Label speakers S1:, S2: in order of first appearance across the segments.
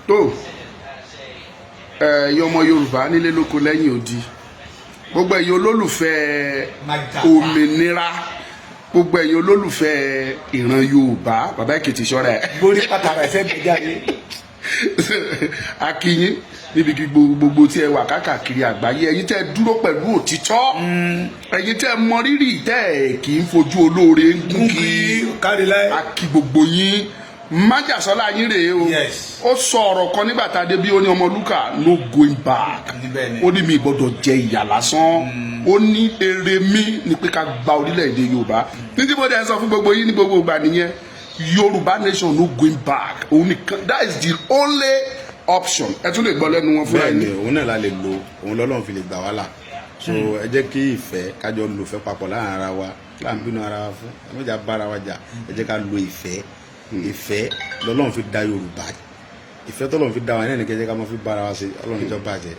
S1: tó ọmọ Yorùbá nílé lóko lẹ́yìn odi gbogbo ẹ̀yin olólùfẹ́ òmìnira gbogbo ẹ̀yin olólùfẹ́ ìran Yorùbá bàbá Èkìtì ṣọ́ra ẹ̀.
S2: borí pàtàkì ẹsẹ̀ gbẹjáde.
S1: akínyín níbi gbogbo tí ẹ wà káàkiri àgbáyé ẹ̀yin tẹ́ dúró pẹ̀lú òtítọ́ ẹ̀yin tẹ́ mọ rírì tẹ́ kì í fojú olóore ń gún kí akí gbogbo yín májàsọ́lá yín rèé o ó sọ ọ̀rọ̀ kan nígbà tá a dé bí ó ní Ọmọlúkà no going back ó ní mi gbọ́dọ̀ jẹ ìyà lásán ó ní èrè mi ni pé ká gba orílẹ̀-èdè Yorùbá nítorí mo dẹ̀ sọ fún gbogbo yín ní gbogbo ìgbà nìyẹn Yorùbá nation no going back òun nìkan that is the only option ẹ tún lè gbọ́ lẹ́nu wọn fúnra
S3: ẹni òun náà la lè lo òun lọ́lọ́run fi lè gbà wá là so ẹ jẹ́ kí ìfẹ́ kájọ lò fẹ́ papọ̀ láàrin ara wa láà ń bínú ara wa fún ẹ mọ̀jà bára wa jà ẹ jẹ́ ká lo ìfẹ́ lọ́lọ́run fi dá Yorùbá ìfẹ́ tọ́lọ́run fi dá wa náà ní kẹ́jẹ́ ká máa fi bára wa ṣe Ọlọ́run ìjọba bàjẹ́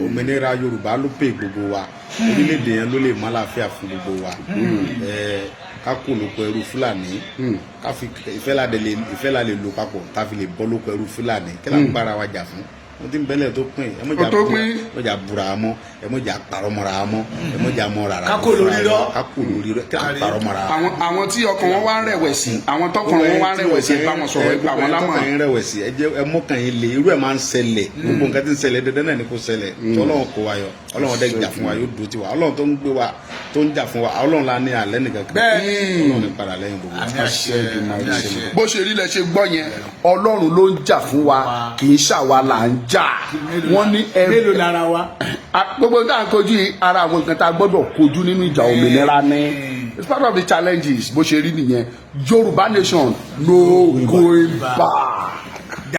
S3: òmìnira Yorùbá ló pè gbogbo wa orílẹ̀-èdè yẹn ló lè mú àlàáfíà fún gbogbo wa ká kó lóko ẹrú Fúlàní ká fi ìfẹ́ la lè lò papọ̀ ká fi lè bọ́ lóko ẹrú Fúlàní kí la ń bára wa jà fún wọ́n ti ń bẹ́lẹ̀ tó pín ẹ mọ̀jà búra mọ́ ẹ mọ̀jà parọ́ mọ́ra mọ́ ẹ mọ̀jà mọ́ rárá
S2: ká kó lórí rọ́
S3: kí la ń parọ́ mọ́ra.
S1: àwọn tí ọkàn wọn wá ń rẹ̀wẹ̀sì àwọn tọkàn wọn wá ń rẹ̀wẹ̀sì ẹ bá wọn sọ̀rọ̀ ẹ gbà wọn lámọ̀.
S3: ẹ ń rẹ̀wẹ̀sì ẹ mọ́kàn yín lé irú ẹ̀ máa ń ṣẹlẹ̀ gbogbo nǹkan tí ń ṣẹlẹ̀ dandan náà ni kò ṣẹlẹ̀ Ọlọ́run kó wa yọ Ọlọ́run dẹ́ jà fún wa yóò dúró tiwa Ọlọ́run tó ń gbé wa tó ń jà fún wa Ọlọ́run la ní alẹ́ nìkan kan Ọlọ́run ní padà lẹ́yìn gbogbo.
S1: bó ṣe rí lẹ ṣe gbọ́ yẹn Ọlọ́run ló ń jà fún wa kì í ṣàwa là ń jà wọ́n ní
S2: mélòó lára wa.
S1: gbogbo nǹkan kojú ara àwọn nǹkan tá a gbọ́dọ̀ kojú nínú ìjà òmìnira ní it's part of the challenges bó ṣe rí nìyẹn Yorùbá nation no going back.